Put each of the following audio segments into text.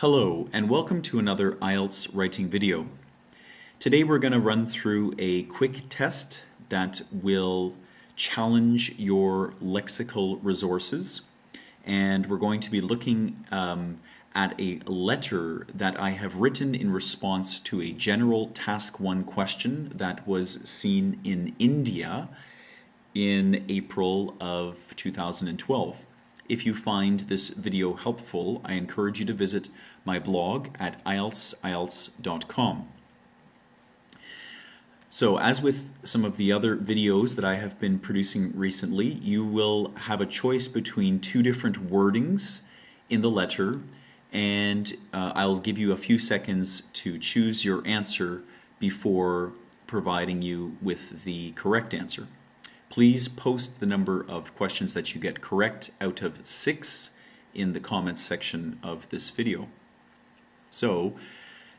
Hello and welcome to another IELTS writing video. Today we're going to run through a quick test that will challenge your lexical resources, and we're going to be looking at a letter that I have written in response to a general task 1 question that was seen in India in April of 2012. If you find this video helpful, I encourage you to visit my blog at IELTS.com. So, as with some of the other videos that I have been producing recently, you will have a choice between two different wordings in the letter, and I'll give you a few seconds to choose your answer before providing you with the correct answer. Please post the number of questions that you get correct out of 6 in the comments section of this video. So,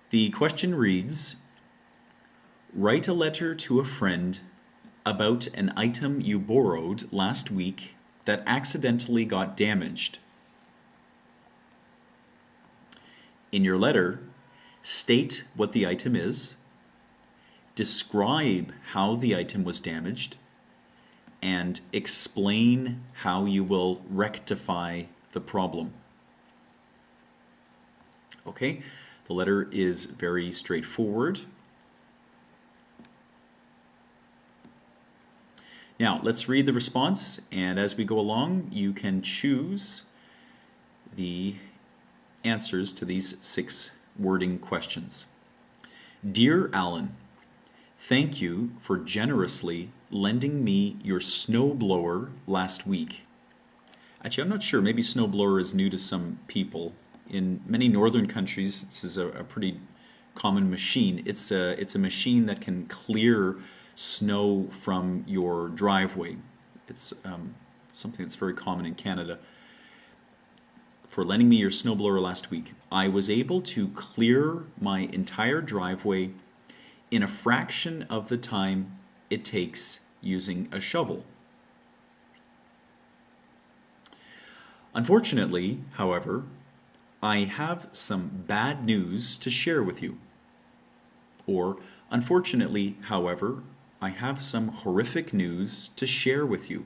the question reads, write a letter to a friend about an item you borrowed last week that accidentally got damaged. In your letter, state what the item is, describe how the item was damaged, and explain how you will rectify the problem. Okay, the letter is very straightforward. Now, let's read the response, and as we go along, you can choose the answers to these 6 wording questions. Dear Alan, thank you for generously lending me your snowblower last week. Actually, I'm not sure. Maybe snowblower is new to some people. In many northern countries, this is a pretty common machine. It's a machine that can clear snow from your driveway. It's something that's very common in Canada. For lending me your snowblower last week, I was able to clear my entire driveway in a fraction of the time it takes using a shovel. Unfortunately, however, I have some bad news to share with you. Or, unfortunately, however, I have some horrific news to share with you.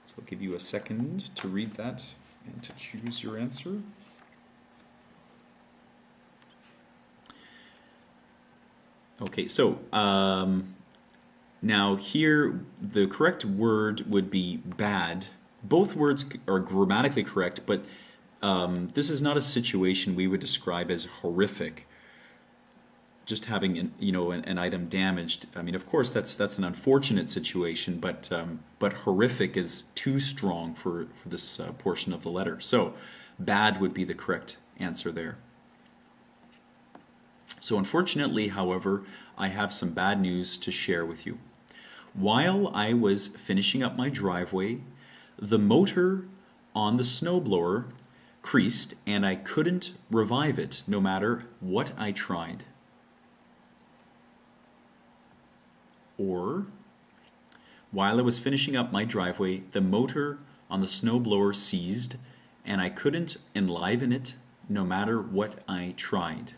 So I'll give you a second to read that and to choose your answer. Okay, so now here the correct word would be bad. Both words are grammatically correct, but this is not a situation we would describe as horrific. Just having an item damaged. I mean, of course, that's an unfortunate situation, but horrific is too strong for this portion of the letter. So, bad would be the correct answer there. So unfortunately, however, I have some bad news to share with you. While I was finishing up my driveway, the motor on the snowblower creased and I couldn't revive it no matter what I tried. Or, while I was finishing up my driveway, the motor on the snowblower seized and I couldn't enliven it no matter what I tried.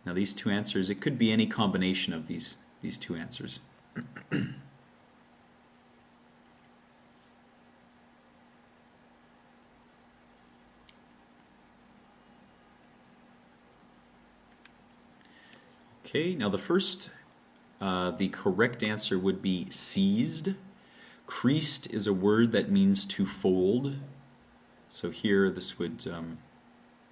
Now these two answers, it could be any combination of these two answers. Okay, now the first, the correct answer would be seized. Creased is a word that means to fold. So here this would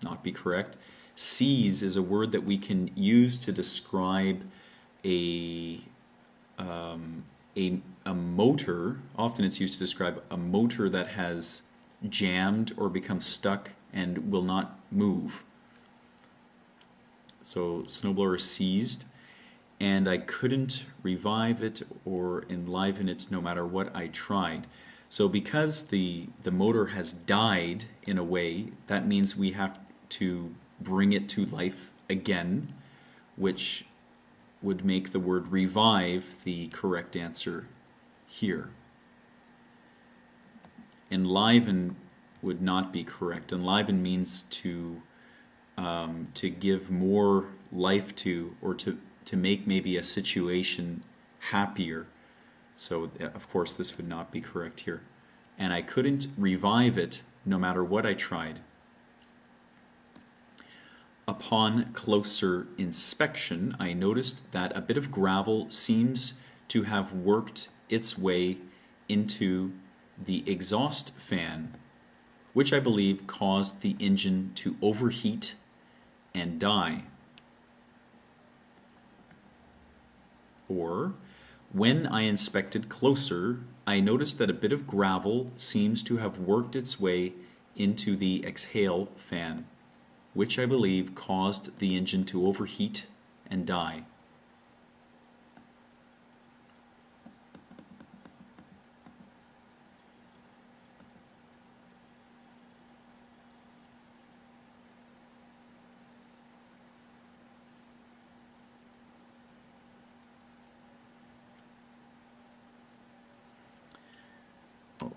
not be correct. Seize is a word that we can use to describe a motor. Often it's used to describe a motor that has jammed or become stuck and will not move. So snowblower seized, and I couldn't revive it or enliven it no matter what I tried. So because the motor has died in a way, that means we have to bring it to life again, which would make the word revive the correct answer here. Enliven would not be correct. Enliven means to give more life to, or to make maybe a situation happier. So of course this would not be correct here. And I couldn't revive it no matter what I tried. Upon closer inspection, I noticed that a bit of gravel seems to have worked its way into the exhaust fan, which I believe caused the engine to overheat and die. Or, when I inspected closer, I noticed that a bit of gravel seems to have worked its way into the exhale fan, which I believe caused the engine to overheat and die.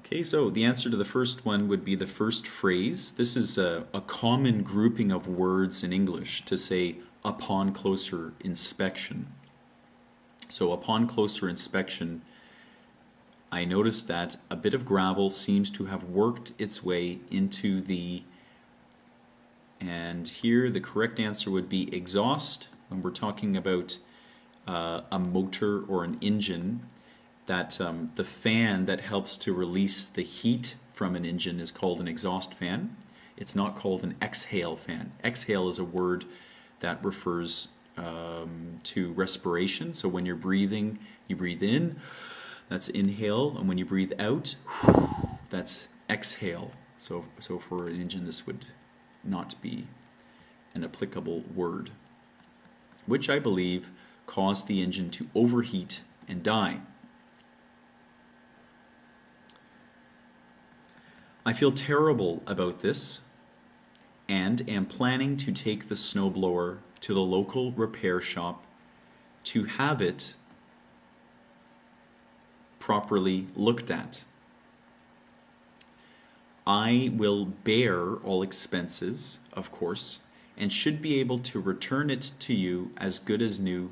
Okay, so the answer to the first one would be the first phrase. This is a common grouping of words in English to say upon closer inspection. So upon closer inspection, I noticed that a bit of gravel seems to have worked its way into the, and here the correct answer would be exhaust. When we're talking about a motor or an engine, that the fan that helps to release the heat from an engine is called an exhaust fan. It's not called an exhale fan. Exhale is a word that refers to respiration. So when you're breathing, you breathe in, that's inhale, and when you breathe out, that's exhale. So for an engine, this would not be an applicable word, which I believe caused the engine to overheat and die. I feel terrible about this and am planning to take the snowblower to the local repair shop to have it properly looked at. I will bear all expenses, of course, and should be able to return it to you as good as new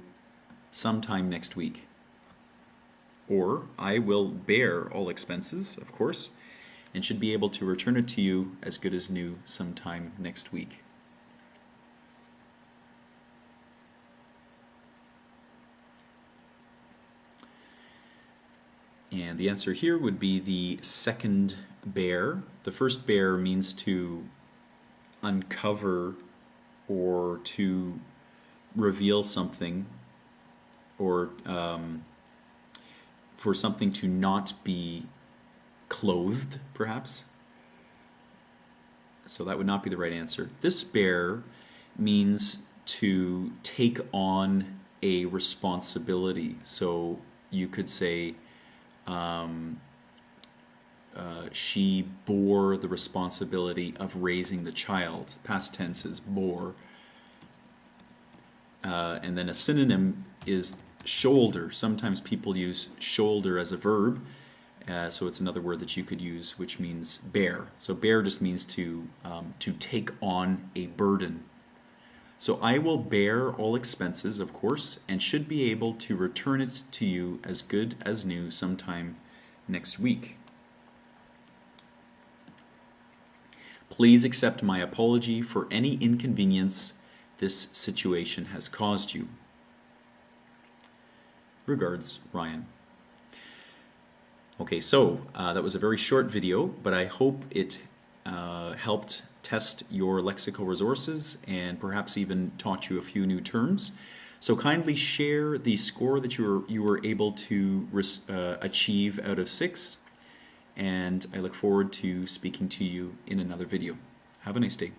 sometime next week. Or, I will bear all expenses, of course, and should be able to return it to you as good as new sometime next week. And the answer here would be the second bear. The first bear means to uncover or to reveal something, or for something to not be clothed, perhaps. So that would not be the right answer. This bear means to take on a responsibility. So you could say she bore the responsibility of raising the child. Past tense is bore. And then a synonym is shoulder. Sometimes people use shoulder as a verb. So it's another word that you could use, which means bear. So bear just means to take on a burden. So I will bear all expenses, of course, and should be able to return it to you as good as new sometime next week. Please accept my apology for any inconvenience this situation has caused you. Regards, Ryan. Okay, so that was a very short video, but I hope it helped test your lexical resources and perhaps even taught you a few new terms. So kindly share the score that you were able to achieve out of 6, and I look forward to speaking to you in another video. Have a nice day.